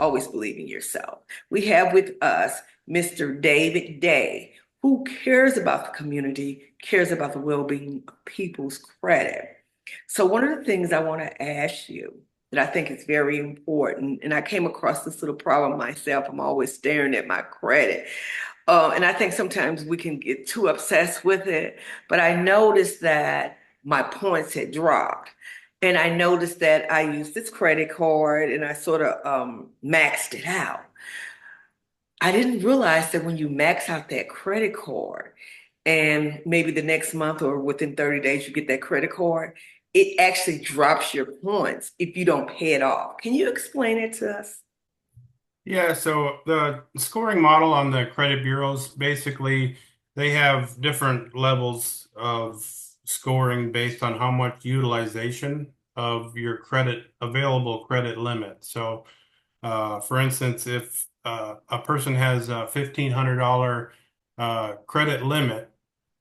always believe in yourself. We have with us Mr. David Day, who cares about the community, cares about the well-being of people's credit. So one of the things I want to ask you that I think is very important, and I came across this little problem myself. I'm always staring at my credit. And I think sometimes we can get too obsessed with it, but I noticed that my points had dropped. And I noticed that I used this credit card and I sort of maxed it out. I didn't realize that when you max out that credit card and maybe the next month or within 30 days you get that credit card, it actually drops your points if you don't pay it off. Can you explain it to us? Yeah, so the scoring model on the credit bureaus, basically, they have different levels of scoring based on how much utilization of your available credit limit. So, for instance, if a person has a $1,500 credit limit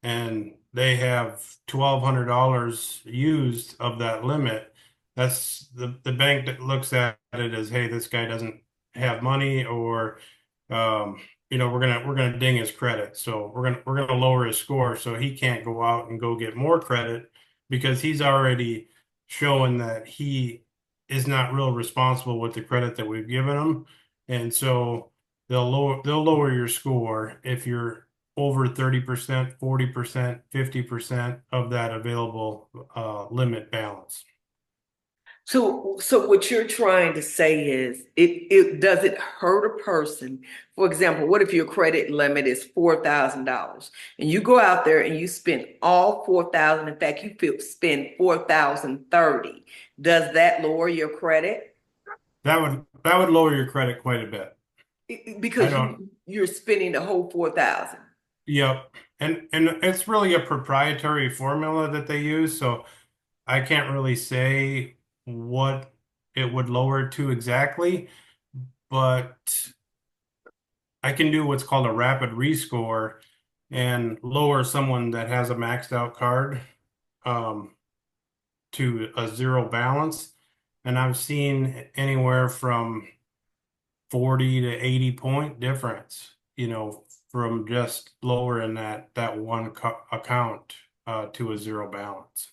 and they have $1,200 used of that limit, that's the bank that looks at it as, hey, this guy doesn't have money, or um, we're gonna ding his credit, so we're gonna lower his score so he can't go out and go get more credit because he's already showing that he is not real responsible with the credit that we've given him, and so they'll lower your score if you're over 30%, 40%, 50% of that available limit balance. So what you're trying to say is it does it hurt a person? For example, what if your credit limit is $4,000 and you go out there and you spend all 4,000, in fact, spend 4,030. Does that lower your credit? That would lower your credit quite a bit. I Because don't. you're spending the whole 4,000. Yep. And it's really a proprietary formula that they use, so I can't really say what it would lower to exactly, but I can do what's called a rapid rescore and lower someone that has a maxed out card um, to a zero balance. And I've seen anywhere from 40 to 80 point difference, from just lowering that one account to a zero balance.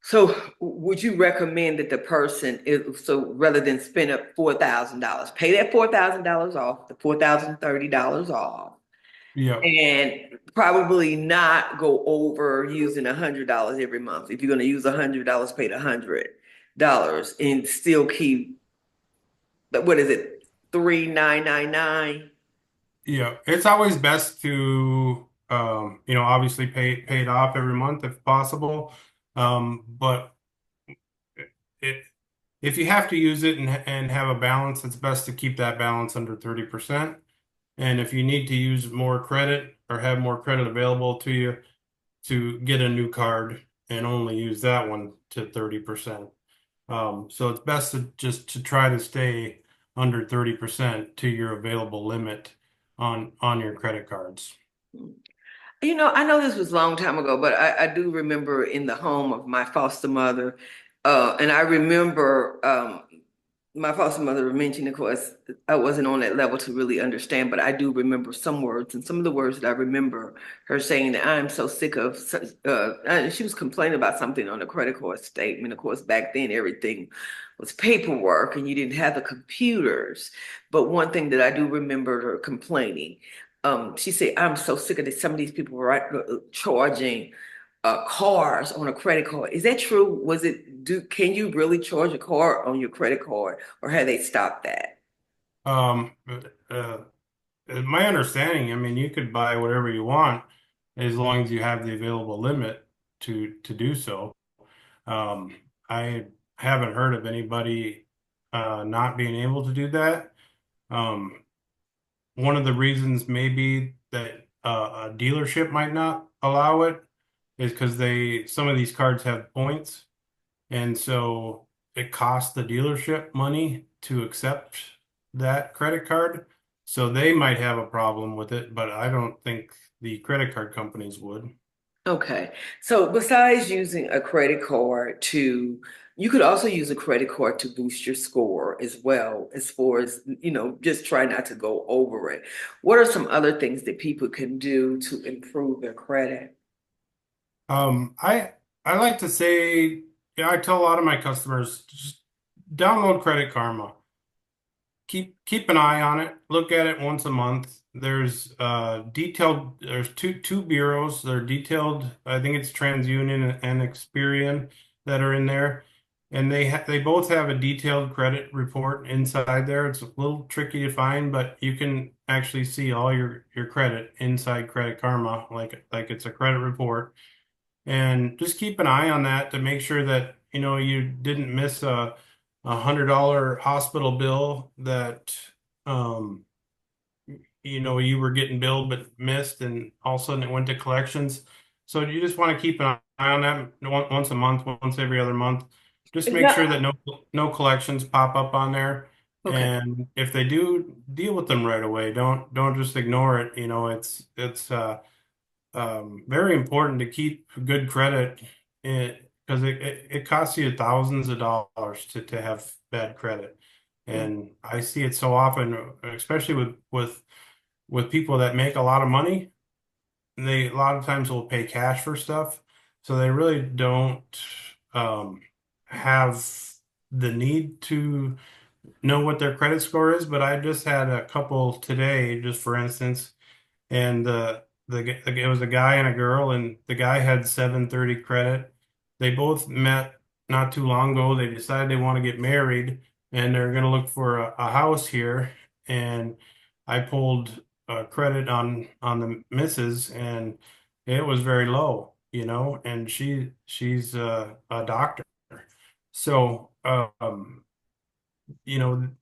So would you recommend that the person is so rather than spend up $4,000, pay that $4,000 off, the $4,030 off, Yep. and probably not go over using $100 every month. If you're going to use $100, pay the $100 and still keep, what is it, 3,999? Yeah, it's always best to obviously pay it off every month if possible. But it, if you have to use it and have a balance, it's best to keep that balance under 30%. And if you need to use more credit or have more credit available to you, to get a new card and only use that one to 30%. So it's best to try to stay under 30% to your available limit on your credit cards. I know this was a long time ago, but I do remember in the home of my foster mother, and I remember my foster mother mentioned, of course, I wasn't on that level to really understand, but I do remember some words, and some of the words that I remember her saying that I'm so sick of. And she was complaining about something on the credit card statement. Of course, back then everything was paperwork, and you didn't have the computers. But one thing that I do remember her complaining, she said, "I'm so sick of this. Some of these people were charging." Cars on a credit card. Is that true? Can you really charge a car on your credit card or have they stopped that? Um, uh, my understanding, I mean, you could buy whatever you want as long as you have the available limit to do so. Um, I haven't heard of anybody not being able to do that. Um, One of the reasons maybe that a dealership might not allow it is because some of these cards have points, and so it costs the dealership money to accept that credit card. So they might have a problem with it, but I don't think the credit card companies would. Okay. So besides using a credit card to, you could also use a credit card to boost your score as well, as far as, just try not to go over it. What are some other things that people can do to improve their credit? I like to say, yeah, I tell a lot of my customers just download Credit Karma. Keep an eye on it. Look at it once a month. There's two bureaus. They're detailed. I think it's TransUnion and Experian that are in there. And they both have a detailed credit report inside there. It's a little tricky to find, but you can actually see all your credit inside Credit Karma, like it's a credit report. And just keep an eye on that to make sure that you didn't miss a $100 hospital bill that um you were getting billed but missed, and all of a sudden it went to collections. So you just want to keep an eye on that once a month, once every other month. Just It's make not, sure that no collections pop up on there. okay. And if they do, deal with them right away. Don't just ignore it. It's very important to keep good credit because it costs you thousands of dollars to have bad credit. Mm. And I see it so often, especially with people that make a lot of money. They a lot of times will pay cash for stuff, so they really don't um, have the need to know what their credit score is. But I just had a couple today, just for instance, and it was a guy and a girl, and the guy had 730 credit. They both met not too long ago. They decided they want to get married, and they're going to look for a house here. And I pulled credit on the missus, and it was very low, and she's a doctor. So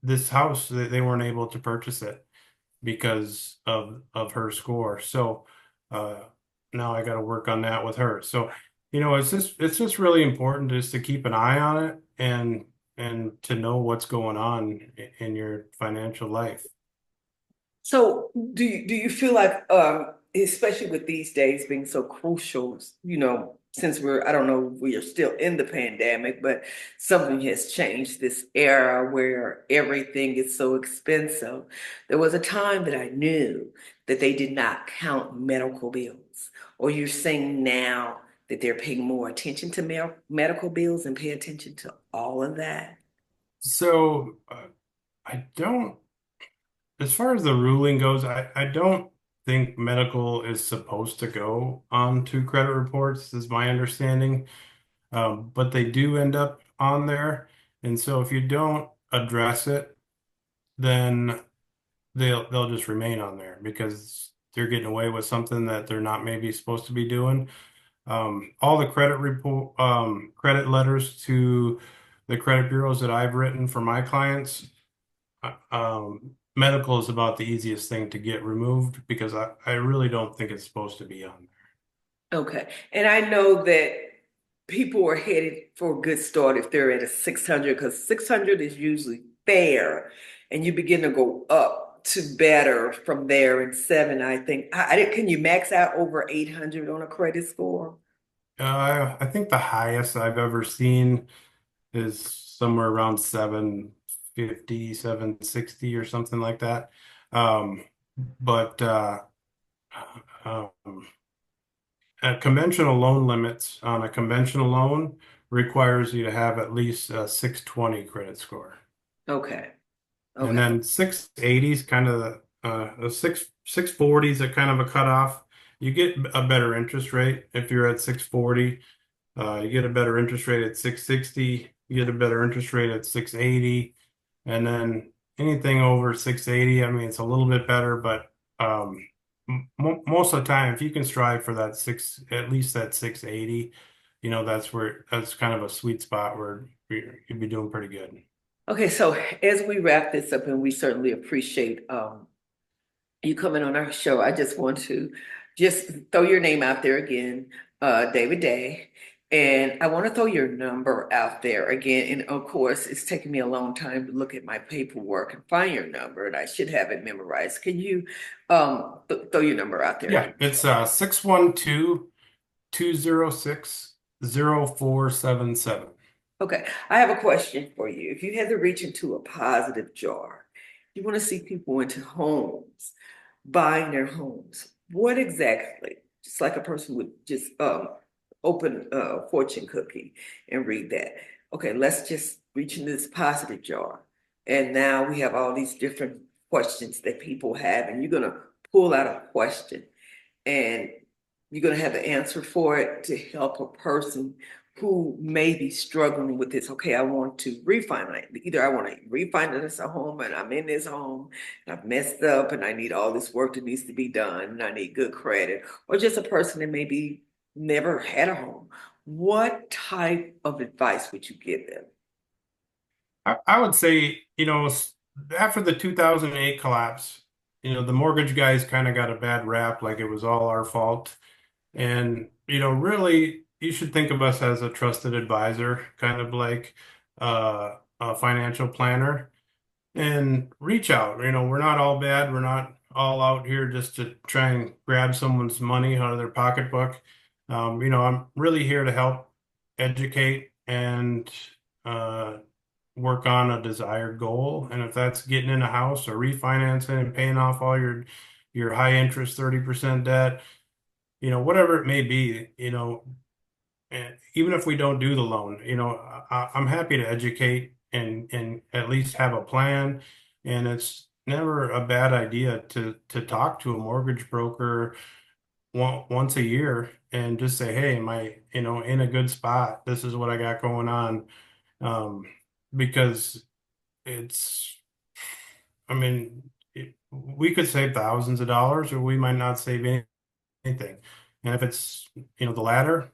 this house, they weren't able to purchase it because of her score. So uh, now I got to work on that with her. So it's just really important just to keep an eye on it and to know what's going on in your financial life. So do you feel like especially with these days being so crucial, since I don't know, we are still in the pandemic, but something has changed this era where everything is so expensive. There was a time that I knew that they did not count medical bills. Or you're saying now that they're paying more attention to medical bills and pay attention to all of that? So I don't, as far as the ruling goes, I don't think medical is supposed to go on to credit reports, is my understanding. But they do end up on there. And so if you don't address it, then they'll just remain on there because they're getting away with something that they're not maybe supposed to be doing. All the credit letters to the credit bureaus that I've written for my clients, medical is about the easiest thing to get removed because I really don't think it's supposed to be on Okay. And I know that people are headed for a good start if they're at a 600, because 600 is usually fair, and you begin to go up to better from there. And seven, I think, can you max out over 800 on a credit score? there. I think the highest I've ever seen is somewhere around 750, 760 or something like that. Um, but um, conventional loan limits on a conventional loan requires you to have at least a 620 credit score. Okay. And Okay. then 680 is kind of the 640s are kind of a cutoff. You get a better interest rate if you're at 640. You get a better interest rate at 660. You get a better interest rate at 680. And then anything over 680, I mean, it's a little bit better, but most of the time, if you can strive for at least that 680, that's kind of a sweet spot where you'd be doing pretty good. Okay. So as we wrap this up, and we certainly appreciate you coming on our show, I just want to just throw your name out there again, David Day. And I want to throw your number out there again. And of course, it's taken me a long time to look at my paperwork and find your number, and I should have it memorized. Can you throw your number out there Yeah, again? it's 612 206-0477. Okay, I have a question for you. If you had to reach into a positive jar, you want to see people into homes, buying their homes. What exactly? Just like a person would just open a fortune cookie and read that. Okay, let's just reach into this positive jar. And now we have all these different questions that people have, and you're gonna pull out a question and you're going to have an answer for it to help a person who may be struggling with this. Okay, I want to refinance. Either I want to refinance a home and I'm in this home and I've messed up and I need all this work that needs to be done and I need good credit, or just a person that maybe never had a home. What type of advice would you give them? I would say, after the 2008 collapse, the mortgage guys kind of got a bad rap, like it was all our fault. And, really, you should think of us as a trusted advisor, kind of like a financial planner, and reach out. We're not all bad. We're not all out here just to try and grab someone's money out of their pocketbook. I'm really here to help educate and uh, work on a desired goal. And if that's getting in a house or refinancing and paying off all your high interest 30% debt, whatever it may be, and even if we don't do the loan, I'm happy to educate and at least have a plan. And it's never a bad idea to talk to a mortgage broker once a year and just say, hey, am I, in a good spot? This is what I got going on. Um, because it's, I mean, we could save thousands of dollars or we might not save anything. And if it's, the latter,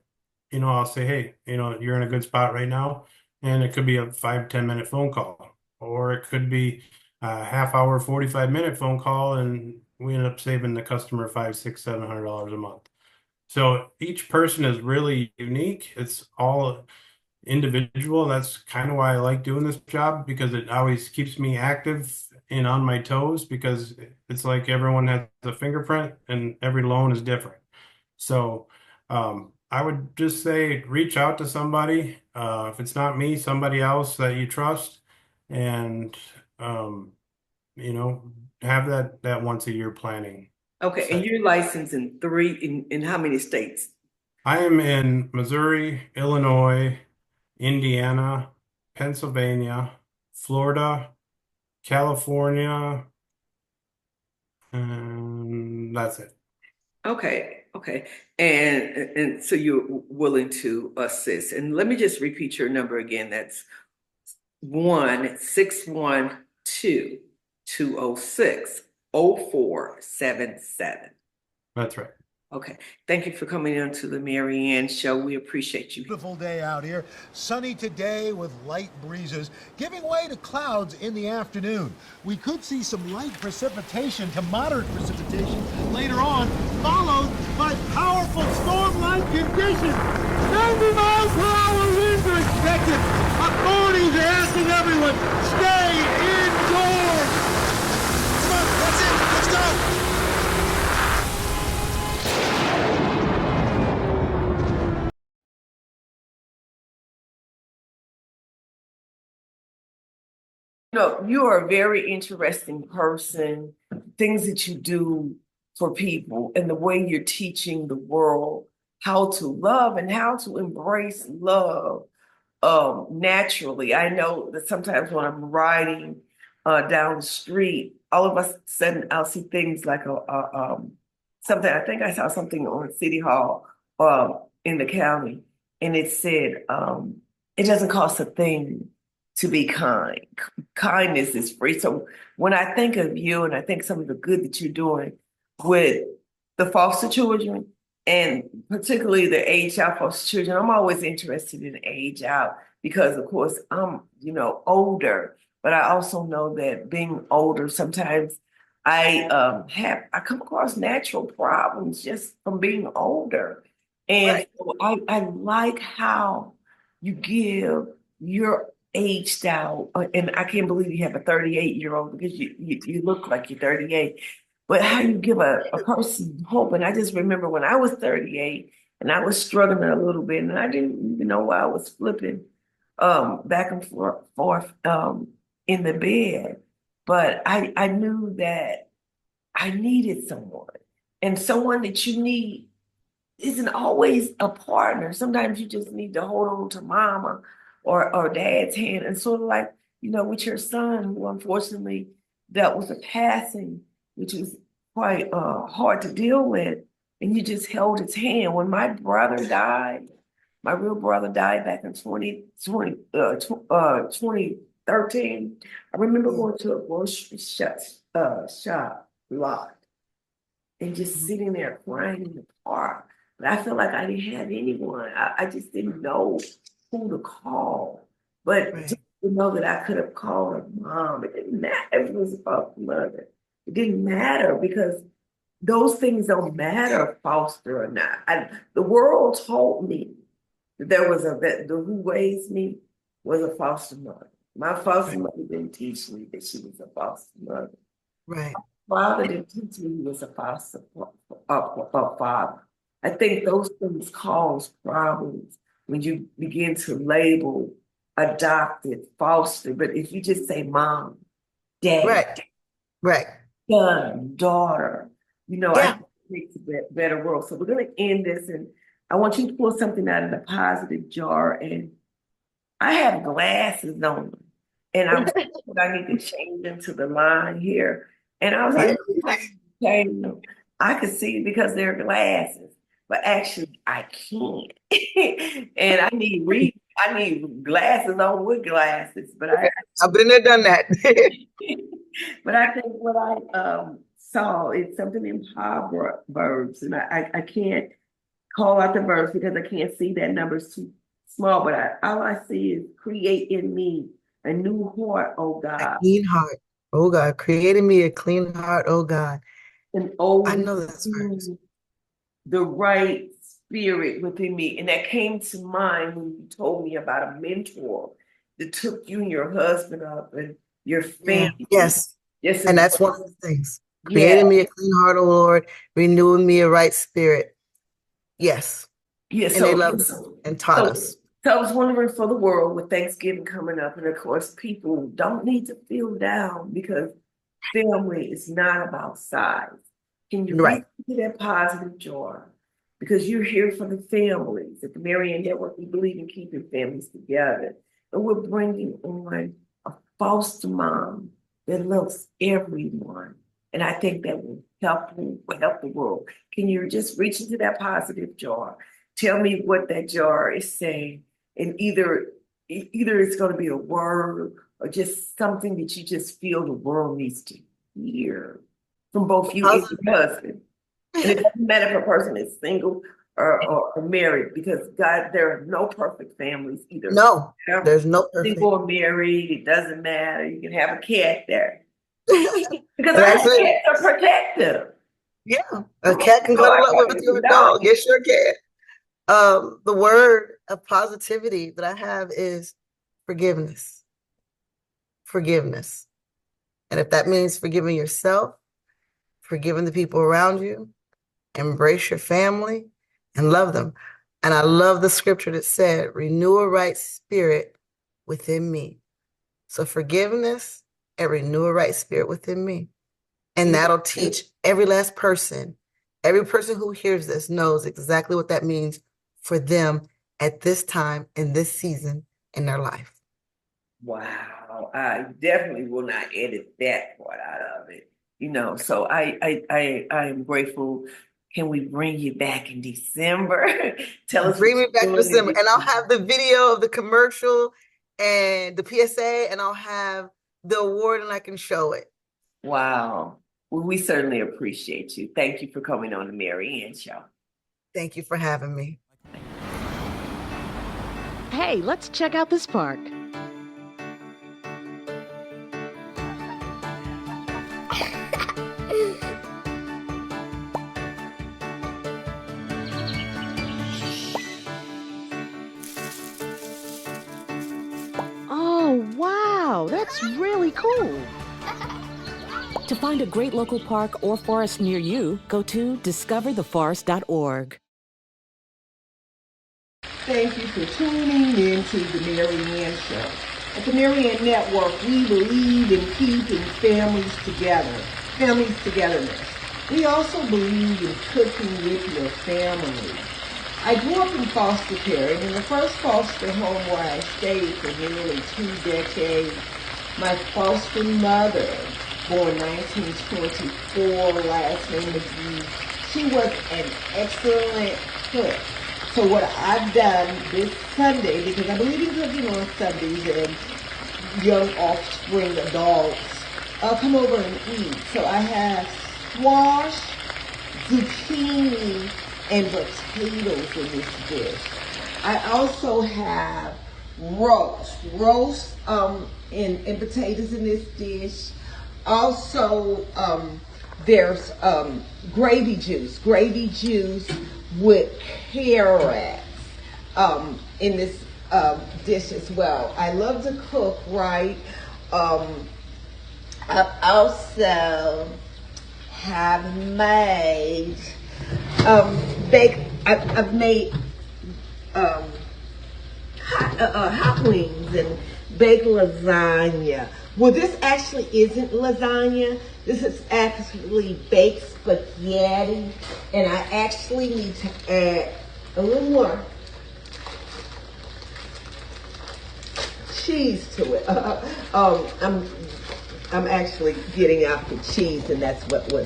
I'll say, hey, you're in a good spot right now. And it could be a 5-10 minute phone call, or it could be a half hour, 45-minute phone call, and we end up saving the customer $500, $600, $700 a month. So each person is really unique. It's all individual. That's kind of why I like doing this job, because it always keeps me active and on my toes, because it's like everyone has a fingerprint and every loan is different. So I would just say reach out to somebody. If it's not me, somebody else that you trust, and um, you know, have that once a year planning Okay, and set. you're licensed in in how many states? I am in Missouri, Illinois, Indiana, Pennsylvania, Florida, California, and that's it. Okay, okay. And so you're willing to assist. And let me just repeat your number again. That's 1-612-206-0477. That's right. Okay. Thank you for coming on to the Mary Ann Show. We appreciate you. Beautiful day out here. Sunny today with light breezes, giving way to clouds in the afternoon. We could see some light precipitation to moderate precipitation later on, followed by powerful storm-like conditions. 90 miles per hour winds are expected. Authorities are asking everyone, stay indoors. Come on, that's it. Let's go. You are a very interesting person, things that you do for people, and the way you're teaching the world how to love and how to embrace love naturally. I know that sometimes when I'm riding down the street, all of a sudden I'll see things like something. I think I saw something on City Hall in the county, and it said it doesn't cost a thing to be kind. Kindness is free. So when I think of you and I think some of the good that you're doing with the foster children and particularly the age out foster children, I'm always interested in age out because of course I'm, older, but I also know that being older, sometimes I come across natural problems just from being older. And Right. so I like how you give your aged out, and I can't believe you have a 38-year-old because you look like you're 38. But how you give a person hope. And I just remember when I was 38, and I was struggling a little bit, and I didn't even know why I was flipping back and forth in the bed. But I knew that I needed someone, and someone that you need isn't always a partner. Sometimes you just need to hold on to mama or dad's hand, and sort of like, with your son, who unfortunately dealt with a passing, which was quite hard to deal with, and you just held his hand. When my brother died, my real brother died back in 2013. I remember going to a grocery shop lot and just sitting there crying in the park. But I felt like I didn't have anyone. I just didn't know who to call. But Right. just to know that I could have called her mom, it didn't matter if it was about mother. It didn't matter because those things don't matter, foster or not. The world told me that that who raised me was a foster mother. My foster mother didn't teach me that she was a foster mother. Right. Father didn't teach me he was a foster father. I think those things cause problems when you begin to label adopted, foster. But if you just say mom, dad, Right. Right. son, daughter, I Yeah. think it makes a better world. So we're going to end this, and I want you to pull something out of the positive jar. And I have glasses on, and I was thinking I need to change into the line here. And I was like, I could see because they're glasses, but actually I can't. And I need glasses on with glasses, but I've been there, done that. but I think what I saw is something in Proverbs, and I can't call out the verse because I can't see that number's too small, but all I see is create in me a new heart, oh A God, clean heart. Oh God, created me a clean heart. Oh God. and I know this verse. the right spirit within me. And that came to mind when you told me about a mentor that took you and your husband up and your family. Yes. Yes, And that's one of the things. yeah. Creating me a clean heart, O Lord, renewing me a right spirit. Yes. Yeah, And they loved us and taught us. So I was wondering for the world with Thanksgiving coming up, and of course, people don't need to feel down because family is not about size. Can you Right. reach to that positive joy? Because you're here for the families. At the Marian Network, we believe in keeping families together. And we're bringing on a foster mom that loves everyone. And I think that will help the world. Can you just reach into that positive jar? Tell me what that jar is saying. And either it's going to be a word or just something that you just feel the world needs to hear from both you and your husband. And it doesn't matter if a person is single or married, because God, there are no perfect families either. No, there's no perfect. Single or married, it doesn't matter. You can have a cat there. Because That's it. cats are protective. Yeah, a cat can cuddle up with your dog. Yes, sure can. The word of positivity that I have is forgiveness. Forgiveness. And if that means forgiving yourself, forgiving the people around you, embrace your family and love them. And I love the scripture that said, renew a right spirit within me. So forgiveness and renew a right spirit within me. And that'll teach every last person. Every person who hears this knows exactly what that means for them at this time in this season in their life. Wow, I definitely will not edit that part out of it. So I am grateful. Can we bring you back in December? Tell us. Bring me back in December, and I'll have the video of the commercial and the PSA, and I'll have the award, and I can show it. Wow. Well, we certainly appreciate you. Thank you for coming on the Mary Ann Show. Thank you for having me. Hey, let's check out this park. Oh, wow, that's really cool. To find a great local park or forest near you, go to discovertheforest.org. Thank you for tuning in to the Mary Ann Show. At the Mary Ann Network, we believe in keeping families together, families togetherness. We also believe in cooking with your family. I grew up in foster care, and in the first foster home where I stayed for nearly 2 decades, my foster mother, born 1924, last name McGee, she was an excellent cook. So what I've done this Sunday, because I believe in cooking on Sundays and young offspring adults come over and eat. So I have squash, zucchini, and potatoes in this dish. I also have roast and potatoes in this dish. Also, there's gravy juice with carrots in this dish as well. I love to cook, right? I've also have made I've made hot wings and baked lasagna. Well, this actually isn't lasagna. This is actually baked spaghetti, and I actually need to add a little more cheese to it. I'm actually getting out the cheese, and that's what was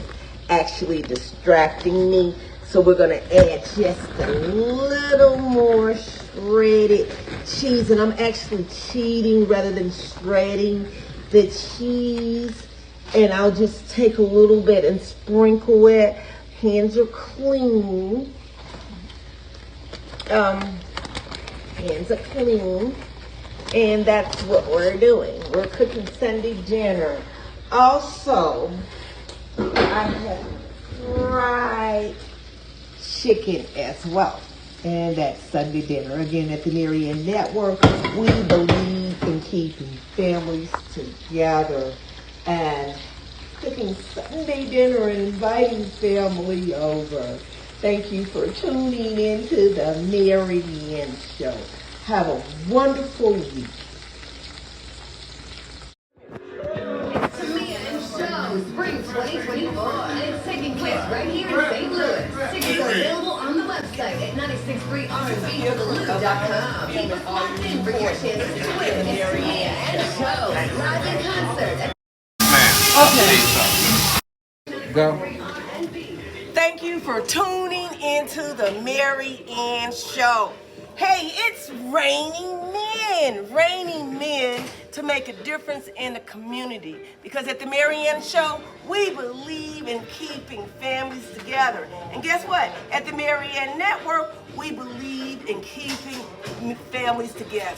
actually distracting me. So we're gonna add just a little more shredded cheese, and I'm actually cheating rather than shredding the cheese. And I'll just take a little bit and sprinkle it. Hands are clean. Hands are clean. And that's what we're doing. We're cooking Sunday dinner. Also, I have fried chicken as well. And that's Sunday dinner. Again, at the Mary Ann Network, we believe in keeping families together and cooking Sunday dinner and inviting family over. Thank you for tuning in to the Mary Ann Show. Have a wonderful week. Spring 2024, and it's taking place right here in St. Louis. Tickets are available on the website at 963rnbloom.com. Keep us locked in for your chances to win this Mary Ann Show live in concert. Go. Thank you for tuning into the Mary Ann Show. Hey, it's raining men to make a difference in the community. Because at the Mary Ann Show, we believe in keeping families together. And guess what? At the Mary Ann Network, we believe in keeping families together.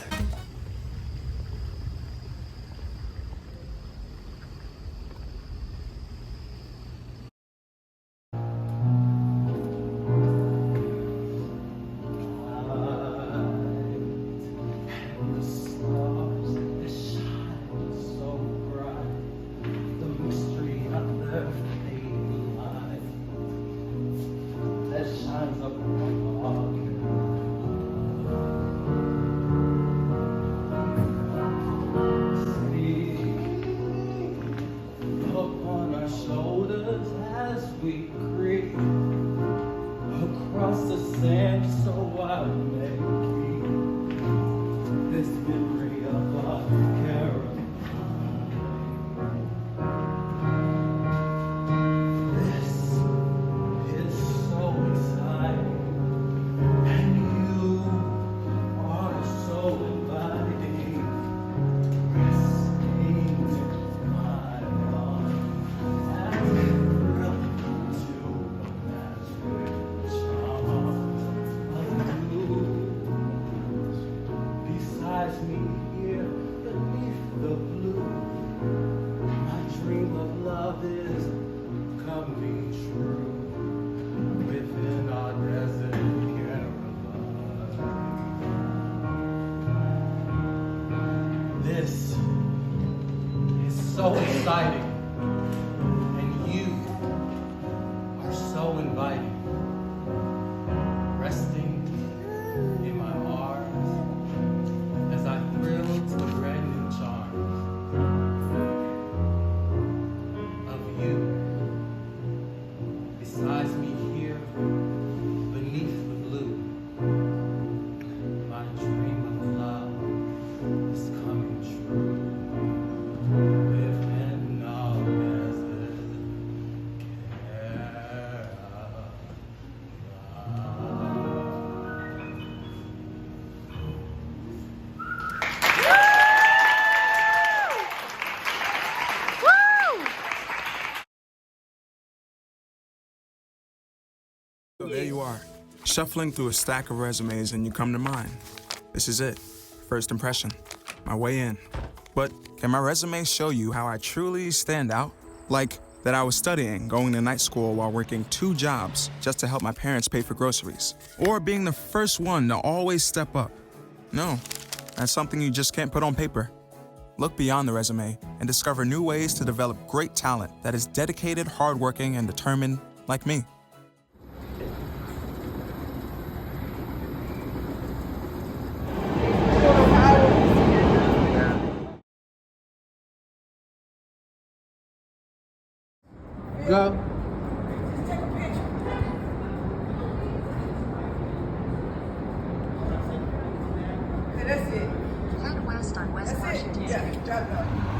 So exciting, and you are so inviting, resting in my arms. you are, shuffling through a stack of resumes and you come to mine. This is it. First impression. My way in. But can my resume show you how I truly stand out? Like that I was studying, going to night school while working 2 jobs just to help my parents pay for groceries. Or being the first one to always step up. No, that's something you just can't put on paper. Look beyond the resume and discover new ways to develop great talent that is dedicated, hardworking, and determined like me. Go. That's it. Head west on West That's it. Washington Yeah, Street. drop it off.